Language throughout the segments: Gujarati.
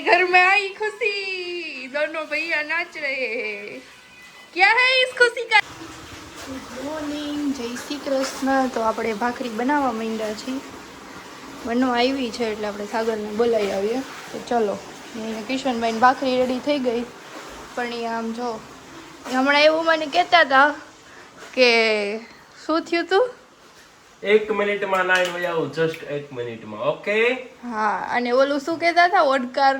घर में आई खुशी, दोनों भैया नाच रहे हैं। क्या है इस खुशी का? गुड મોર્નિંગ, જય શ્રી કૃષ્ણ। તો આપણે ભાખરી બનાવવા માંડ્યા છીએ, બનવા આવી છે એટલે આપણે સાગરને બોલાવી આવીએ। તો ચલો, કિશનભાઈ ભાખરી રેડી થઈ ગઈ, પણ એ આમ જો હમણાં એવું મને કહેતા હતા કે શું થયું તું, 1 મિનિટમાં નાઈન વાગે આવું, જસ્ટ 1 મિનિટમાં, ઓકે? હા, અને ઓલું શું કહેતા હતા, ઓડકાર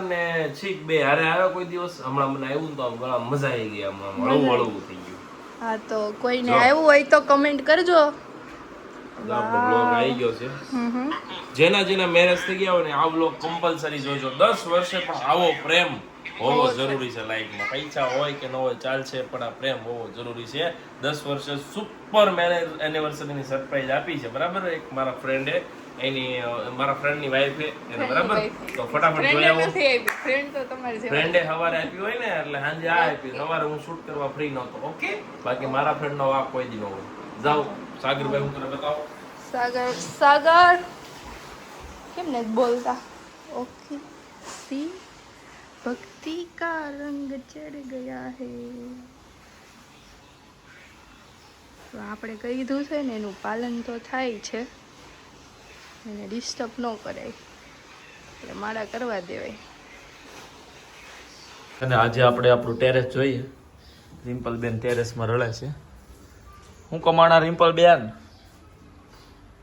ને છીક બે હારે આવ્યો કોઈ દિવસ, હમણાં મને આવ્યું ને તો આમ ગળા મજા આવી ગઈ, આમ હળવું હળવું થઈ ગયું। હા, તો કોઈને આવ્યું હોય તો કમેન્ટ કરજો। આપણો બ્લોગ આવી ગયો છે, જેના મેરેજ થઈ ગયા હોય ને આ બ્લોગ કમ્પલસરી જોજો। 10 વર્ષે પણ આવો પ્રેમ હોવો જરૂરી છે લાઈફમાં, પૈસા હોય કે ન હોય ચાલશે, પણ આ પ્રેમ હોવો જરૂરી છે। 10 વર્ષે સુપર મેરેજ એનિવર્સરીની સરપ્રાઈઝ આપી છે, બરાબર? એક મારા ફ્રેન્ડે એની મારા ફ્રેન્ડની વાઈફે એને, બરાબર? તો ફટાફટ જોઈ આવો। ફ્રેન્ડે સવારે આપી હોય ને એટલે સાંજે આ આપી, સવારે હું શૂટ કરવા ફ્રી નહોતો, ઓકે? બાકી મારા ફ્રેન્ડ નો વાક કોઈ દી ન હોય। જાઓ સાગરભાઈ, હું તને બતાવો। સાગર કેમ ને બોલતા, ઓકે? સી ભક્તિ કા રંગ ચढ़ ગયા હે। તો આપણે કીધું છે ને એનું પાલન તો થાય છે, એને ડિસ્ટર્બ ન કરાય, એટલે માળા કરવા દેવાય। અને આજે આપણે આપણું ટેરેસ જોઈએ, રિમ્પલબેન ટેરેસમાં રળે છે। હું કમાણા રિમ્પલબેન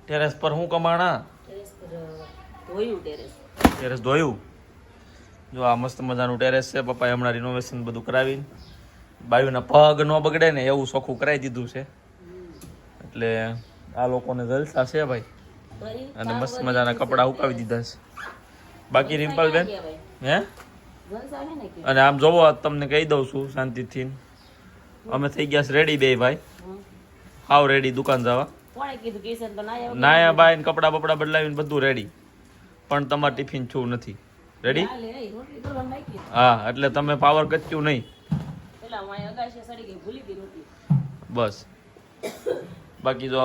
ટેરેસ પર? હું કમાણા ટેરેસ ધોયું? જો આ મસ્ત મજાનું ટેરેસ છે, પપ્પાએ હમણાં રિનોવેશન બધું કરાવીને બાયુના પગ ન બગડે ને એવું ચોખ્ખું કરાવી દીધું છે, એટલે આ લોકોને જલસા છે ભાઈ। અને મસ્ત મજાના કપડા ઉકાવી દીધા છે। બાકી રિમ્પલબેન હે, અને આમ જોવો તમને કહી દઉં છું શાંતિથી, અમે થઈ ગયા છે રેડી બે ભાઈ, હાવ રેડી દુકાન જવા। નાયા બાઈ ને કપડા બપડા બદલાવીને બધું રેડી, પણ તમારે ટિફિન છું નથી રેડી। હા, એટલે તમે પાવર કચ્યું નહીં બસ। બાકી જો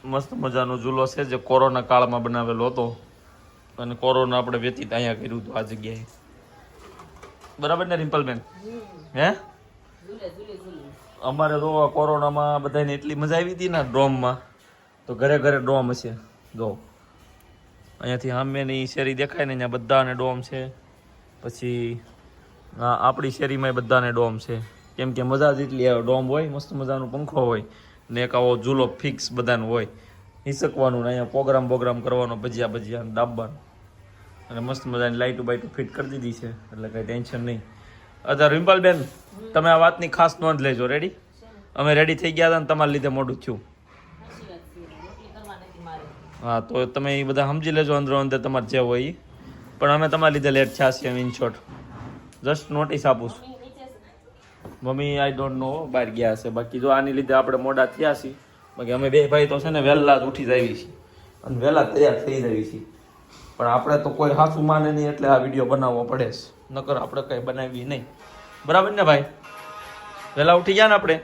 મસ્ત મજાનો ઝૂલો છે, જે કોરોના કાળમાં બનાવેલો હતો, અને કોરોના આપણે વ્યતીત અહીંયા કર્યું હતું આ જગ્યાએ, બરાબર ને રિમ્પલબેન? હે, અમારે તો કોરોનામાં બધાને એટલી મજા આવી હતી ને ડ્રોમમાં, તો ઘરે ઘરે ડોમ હશે। જો અહીંયાથી સામેની શેરી દેખાય ને, અહીંયા બધાને ડોમ છે, પછી આપણી શેરીમાં બધાને ડોમ છે, કેમ કે મજા જ એટલી આવે। ડોમ હોય, મસ્ત મજાનો પંખો હોય ને એક આવો ઝૂલો ફિક્સ બધાનું હોય, હિસકવાનું ને અહીંયા પ્રોગ્રામ કરવાનો, ભજીયા દાબવાનું, અને મસ્ત મજાની લાઇટો બાઇટો ફિટ કરી દીધી છે, એટલે કંઈ ટેન્શન નહીં। અચ્છા રિમ્પલબેન, તમે આ વાતની ખાસ નોંધ લેજો, રેડી? અમે રેડી થઈ ગયા હતા ને તમારા લીધે મોડું થયું। હા, તો તમે એ બધા સમજી લેજો, અંદરો અંદર તમારે જે હોય એ, પણ અમે તમારા લીધે લેટ થયા છીએ, ઇન શોર્ટ જસ્ટ નોટિસ આપું છું। મમ્મી આઈ ડોન્ટ નો બહાર ગયા છે, બાકી જો આની લીધે આપણે મોડા થયા છીએ, બાકી અમે બે ભાઈ તો છે ને વહેલા જ ઉઠી જઈએ છીએ અને વહેલા તૈયાર થઈ જઈએ છીએ, પણ આપણે તો કોઈ હાથું માને નહીં, એટલે આ વિડીયો બનાવવો પડે છે, નકર આપણે કંઈ બનાવીએ નહીં, બરાબર ને ભાઈ? વહેલા ઉઠી ગયા ને આપણે,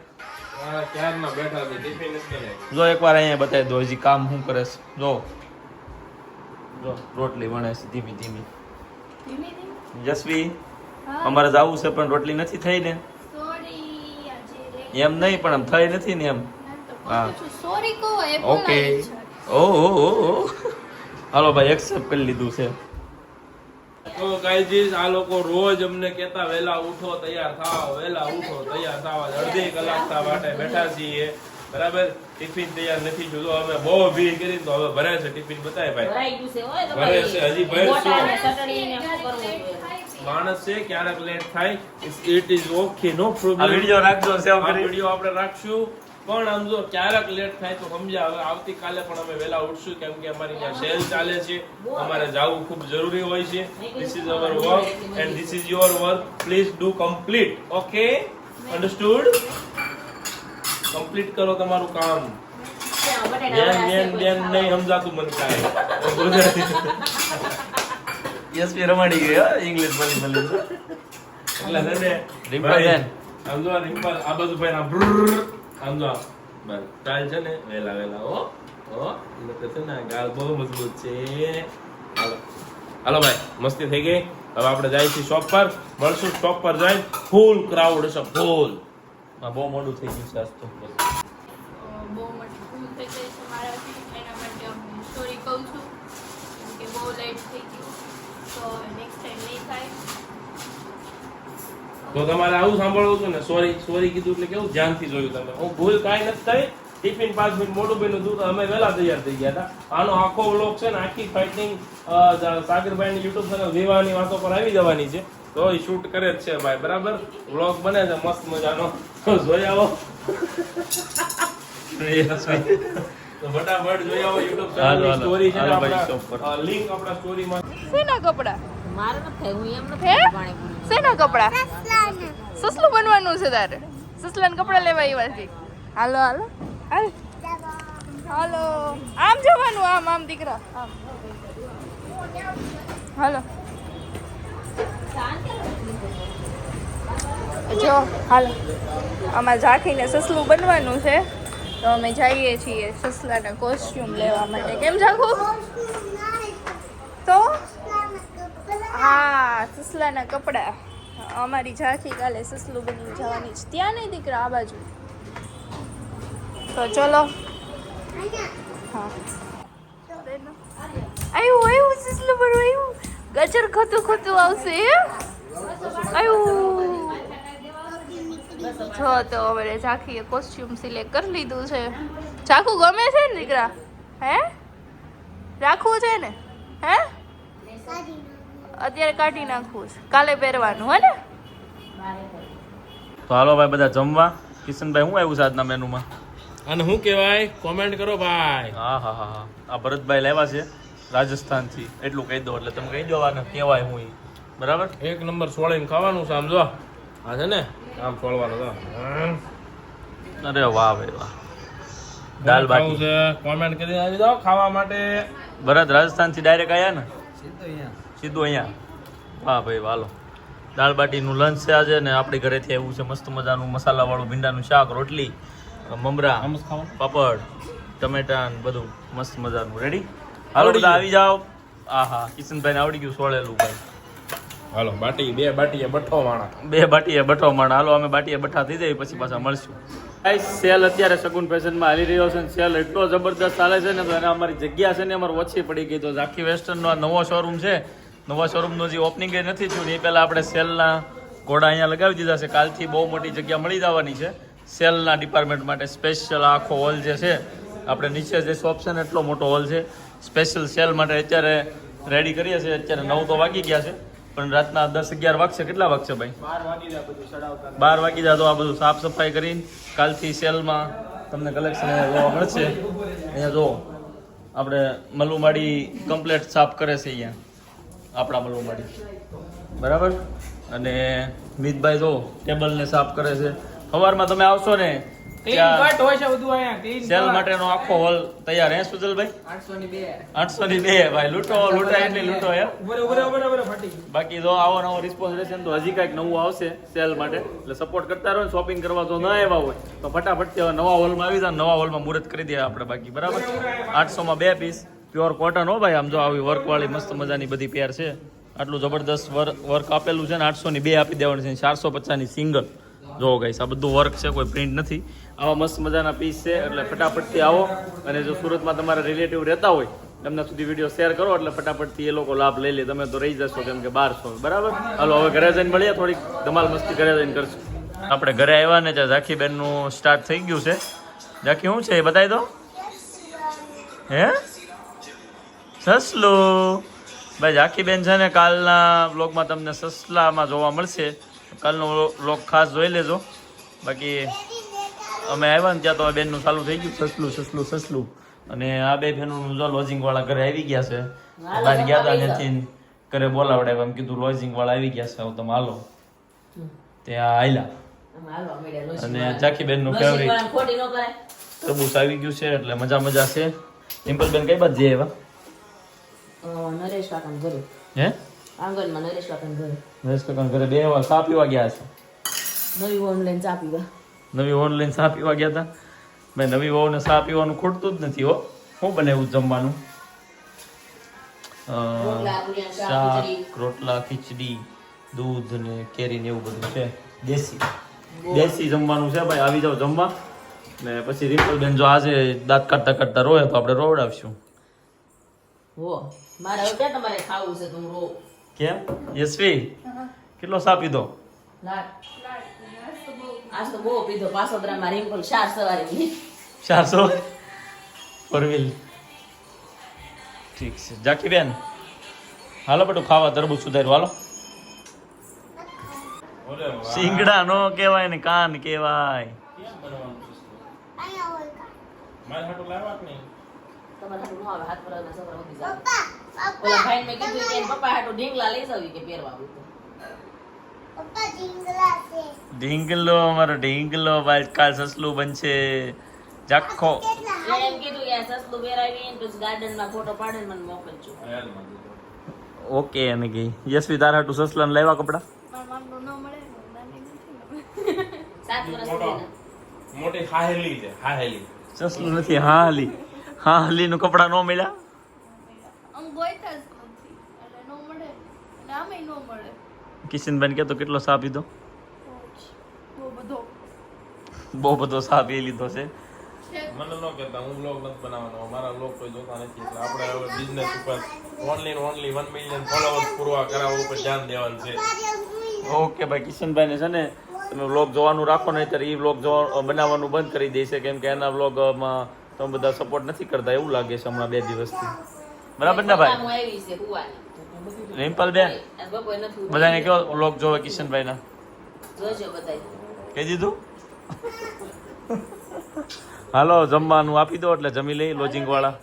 જો એકવાર અહીંયા બતાવી દો હજી કામ શું કરે છે। જો રોટલી વણે છે ધીમી ધીમી। જસવી, અમારે જવું છે પણ રોટલી નથી થઈ ને, એમ નહીં પણ આમ થઈ નથી ને એમ। હા, ઓકે, ઓહો, હાલો ભાઈ એક્સેપ્ટ કરી લીધું છે। તો ગાઈઝ, આ લોકો રોજ અમને કહેતા વહેલા ઉઠો તૈયાર થાવ, વહેલા ઉઠો તૈયાર થાવ, અડધી કલાક માટે બેઠા છીએ, બરાબર? ટિફિન તૈયાર નથી થયું, હવે બહુ ભીડ કરી તો હવે ભરે છે ટિફિન, બતાય ભાઈ ભરે છે, હજી ભરશું। માણસ છે, ક્યારેક લેટ થાય, it is okay, no problem. આ વિડિયો રાખજો, સેવ કરી વિડિયો આપણે રાખશું, પણ આમ જો ક્યારેક લેટ થાય તો સમજ્યા। હવે આવતીકાલે પણ અમે વહેલા ઉઠશું, કેમ કે અમારી ત્યાં સેલ ચાલે છે, અમારે જવું ખૂબ જરૂરી હોય છે। This is our work and this is your work, please do complete, okay? Understood? Complete કરો તમારું કામ। બેન નહીં સમજાતું મને કાંઈ, ગુજરાતી યસ રમાડી ગયો ઇંગ્લિશ બોલી એટલે છે ને રિમ્પલ, સમજો રિમ્પલ આ બધું ભાઈ ના સમજો બસ ચાલ છે ને વહેલા ઓ એટલે છે ને ગાલ બહુ મજબૂત છે। હાલો હાલો ભાઈ મસ્તી થઈ ગઈ. હવે આપણે જાય છીએ શોપ પર. મળશું શોપ પર જઈને. ફૂલ ક્રાઉડ હશે ફૂલ. બહુ મોડું થઈ ગયું છે આજ તો. બહુ મોટી ભૂલ થઈ ગઈ છે મારાથી, એના માટે હું સોરી કહું છું કે બહુ લેટ થઈ ગયું, તો નેક્સ્ટ ટાઈમ નહીં થાય. તો તમારે આવું સાંભળવું હતું ને, સોરી કીધું એટલે કેવું ધ્યાનથી જોયું તમે. હું ભૂલ કાંઈ નથી થઈ. ટિફિન 5 મિનિટ મોડું બન્યું હતું તો અમે વહેલા તૈયાર થઈ ગયા હતા. આનો આખો વ્લોગ છે ને, આખી ફાઇટિંગ સાગરભાઈની યુટ્યુબ ચેનલ વિવાહની વાતો પર આવી જવાની છે. તો એ શૂટ કરે જ છે ભાઈ, બરાબર. વ્લોગ બને છે મસ્ત મજાનો, તો જોઈ આવો. તો ફટાફટ જોઈ આવો યુટ્યુબ ચેનલની સ્ટોરી છે ને, આપણા લિંક આપણા સ્ટોરીમાં. શેના કપડા? મારે નથી થાય, હું એમ નથી હે? પાણીપુરી. શેના કપડા? સસલું બનવાનું છે તારે? સસલાના કપડા લેવા આવ્યા છે. હાલો હાલો હાલ હાલો, આમ જવાનું, આમ દીકરા, આમ હાલો. જો હાલો, આમાં ઝાંખીને સસલું બનવાનું છે, તો અમે જઈએ છીએ સસલાના કોસ્ટ્યુમ લેવા માટે. કેમ ઝાંખું? તો હા, સસલાના કપડા. અમારી ઝાંખી કાલે સસલું બની જવાની છે. ત્યાં નહીં દીકરા, આ બાજુ. તો ચલો. હા, આવ્યું સસલું બનવું આવ્યું. ગજર ખતું ખતું આવશે. આવ્યું. જો તો અમારે ઝાંખીએ કોસ્ટ્યુમ સિલેક્ટ કરી લીધું છે. ઝાંખું ગમે છે ને દીકરા? હે, રાખવું છે ને? હે, અત્યારે કાઢી નાખવું છે, કાલે પહેરવાનું હે ને? તો હાલો ભાઈ બધા જમવા. કિશનભાઈ શું આવ્યું છે આજના મેનુમાં? અને શું કહેવાય, કોમેન્ટ કરો ભાઈ. હા હા હા હા, આ ભરતભાઈ લાવ્યા છે રાજસ્થાનથી. એટલું કહી દો એટલે તમે કહી દો આને કહેવાય હું ઈ. બરાબર. એક નંબર સોળીને ખાવાનું છે. આમ જો આ છે ને, આમ સોળવાનું છે. અરે વાહ ભાઈ વાહ. દાલ બાટી છે. કોમેન્ટ કરી આવી દો ખાવા માટે. ભરત રાજસ્થાનથી ડાયરેક્ટ આવ્યા ને? સીધું અહીંયા. વાહ ભાઈ વાલો. દાળ બાટીનું લંચ છે આજે, ને આપણી ઘરેથી આવ્યું છે મસ્ત મજાનું મસાલાવાળું ભીંડાનું શાક, રોટલી, મમરા, પાપડ, ટમેટા ને બધું મસ્ત મજાનું રેડી. હાલો બધા આવી જાઓ. આ હા, કિશનભાઈને આવડી ગયું સોળેલું ભાઈ. હાલો બાટી, બે બાટીએ બઠ્ઠો માણા. બે બાટીએ બઠો માણ. હાલો અમે બાટીએ બઠ્ઠા થઈ જાય પછી પાછા મળશું. સેલ અત્યારે સગુન ફેશનમાં હાલી રહ્યો છે. સેલ એટલો જબરદસ્ત ચાલે છે ને, તો એને અમારી જગ્યા છે ને અમારે ઓછી પડી ગઈ. તો ઝાંખી વેસ્ટર્નનો આ નવો શોરૂમ છે. નવા શોરૂમનું જે ઓપનિંગ નથી થયું એ પહેલાં આપણે સેલના ઘોડા અહીંયા લગાવી દીધા છે. કાલથી બહુ મોટી જગ્યા મળી જવાની છે સેલના ડિપાર્ટમેન્ટ માટે. સ્પેશિયલ આખો હોલ જે છે આપણે નીચે જે શોપ છે ને એટલો મોટો હોલ છે સ્પેશિયલ સેલ માટે. અત્યારે રેડી કરીએ છીએ. અત્યારે 9 તો વાગી ગયા છે, પણ રાતના 10-11 વાગશે. કેટલા વાગશે ભાઈ? 12 વાગી જાય. તો આ બધું સાફ સફાઈ કરીને કાલથી સેલમાં તમને કલેક્શન જોવા મળશે. અહીંયા જો આપણે મલુમાડી કમ્પ્લેટ સાફ કરે છે અહીંયા આપણા મલુમાડી, બરાબર. અને મિતભાઈ જો ટેબલને સાફ કરે છે. સવારમાં તમે આવશો ને સેલ માટેનો આખો હોલ તૈયાર. હે સુજલભાઈ? 802 ભાઈ. લૂંટો લૂંટાય એટલી લૂંટો હે. બાકી જો આવો નવો રિસ્પોન્સ રહેશે ને તો હજી કાંઈક નવું આવશે સેલ માટે. એટલે સપોર્ટ કરતા રહો. શોપિંગ કરવા જો ના આવ્યા હોય તો ફટાફટ નવા હોલમાં આવી જાય. નવા હોલમાં મુહૂર્ત કરી દે આપણે બાકી, બરાબર. 800 માં 2 પીસ પ્યોર કોટન હો ભાઈ. આમ જો આવી વર્કવાળી મસ્ત મજાની બધી પેર છે. આટલું જબરદસ્ત વર્ક આપેલું છે ને. 800 ની 2 આપી દેવાની છે. 450 ની સિંગલ. જો ગાઈસ આ બધું વર્ક છે, કોઈ પ્રિન્ટ નથી. આવા મસ્ત મજાના પીસ છે. એટલે ફટાફટથી આવો. અને જો સુરતમાં તમારા રિલેટિવ રહેતા હોય એમના સુધી વિડીયો શેર કરો એટલે ફટાફટથી એ લોકો લાભ લઈ લે. તમે તો રહી જશો કેમ કે 1200, બરાબર. હાલો હવે ઘરે જઈને મળીએ. થોડીક ધમાલ મસ્તી ઘરે જઈને કરશું. આપણે ઘરે આવ્યા ને ત્યાં ઝાંખી બેનનું સ્ટાર્ટ થઈ ગયું છે. ઝાંખી શું છે એ બતાવી દો. હે સસલું ભાઈ. ઝાંખી બેન છે ને કાલના વ્લોગમાં તમને સસલામાં જોવા મળશે. કાલનો વ્લોગ ખાસ જોઈ લેજો. બાકી અમે આવ્યા ને ત્યાં તો આ બેનનું ચાલુ થઈ ગયું સસલું સસલું સસલું. અને આ બે બહેનોનું જો લોજિંગ વાળા ઘરે આવી ગયા છે. બહાર ગયા હતા ત્યાંથી ઘરે બોલાવડાવ્યા. એમ કીધું લોજિંગ વાળા આવી ગયા છે, હવે તમે હાલો. ત્યાં આયલા. અને ઝાંખી બેનનું ફેવરિટ તરબૂચ આવી ગયું છે એટલે મજા મજા છે. ડિમ્પલ બેન કઈ બાજુ જઈ આવ્યા? નરેશ કાકાના ઘરે. હે આંગણમાં નરેશ કાકાના ઘરે. નરેશ કાકાના ઘરે 2 વાર ચા પીવા ગયા છે. નવી ઓનલાઈન ચા પીવા. નવી ઓનલાઈન ચા પીવા ગયા હતા ભાઈ. નવી વહુને ચા પીવાનું ખૂટતું જ નથી હો. શું બનાવ્યું જમવાનું? રોટલા, પૂરીયા, શાક, શાક ખીચડી. રોટલા ખીચડી દૂધ ને કેરી ને એવું બધું છે દેશી જમવાનું છે ભાઈ. આવી જાવ જમવા. ને પછી રિમ્પલબેન જો આજે દાંત કાઢતા કાઢતા રોય તો આપણે રોવડાવશું. હો મારે હવે ક્યાં તમારે ખાવું છે તું રો કેમ યશવી કેટલો સા પીધો? લાટ આજ તો બહુ પીધો. પાસોદરામાં રિમ્પલ 4 સવારે 400 પરવીલ. ઠીક છે જાકી બેન હાલો બટુ ખાવા તરબૂચ સુધાર્યું હાલો. ઓલે વાહ. સિંગડા નો કહેવાય ને કાન કહેવાય. કેમ બનાવવાનું છે? મારે હાટું લાવવા કે નહીં? તમારે હાટું ન આવે. હાથ પરાના છોકરા ઉઠી જાય. ઓલા ભાઈને મેં કીધું કે એના પપ્પા હાટું ઢીંગલા લઈ જાવી કે પહેરવા હોય તો. ઢીંગલો અમારો ઢીંગલો ભાઈ કાલ સસલું બનશે જાખો. એને એમ કીધું કે આ સસલું પહેરાવીને પછી ગાર્ડનમાં ફોટો પાડીને મને મોકલજો. હાલમાં દીધો. ઓકે એને ગઈ યશવી તારા હાટું સસલાને લાવ્યા કપડા. 7 વર્ષ મોટો સુધીના. મોટી હાહેલી છે હાહેલી. સસલું નથી હા હલી નું કપડા નો મળ્યા. કિશનબેન કે તો કેટલો સા પીધો? બહુ બધો સા પી લીધો છે. મને ન કહેતા હું બ્લોગ નથી બનાવવાનો. મારા બ્લોગ કોઈ જોતા નથી એટલે આપણે હવે બિઝનેસ ઉપર ઓનલી 1 મિલિયન ફોલોવર્સ પૂરવા કરાવવા ઉપર ધ્યાન દેવાનું છે. ઓકે ભાઈ કિશનભાઈ ને છે ને તમે વ્લોગ જોવાનું રાખો ને ત્યારે એ વ્લોગ બનાવવાનું બંધ કરી દેશે કેમ કે એના વ્લોગમાં તમે બધા સપોર્ટ નથી કરતા એવું લાગે છે હમણાં 2 દિવસથી. બરાબર ને ભાઈ? હું આવી છે હુવાની. રિમ્પલ બેન આજ બપોરે નથી ઉઠી. બધાને કેવો વ્લોગ જોવે કિશનભાઈ ના જોજો બધાય. કહી દીધું. હાલો જમવાનું આપી દો એટલે જમી લઈ લોજિંગ વાળા.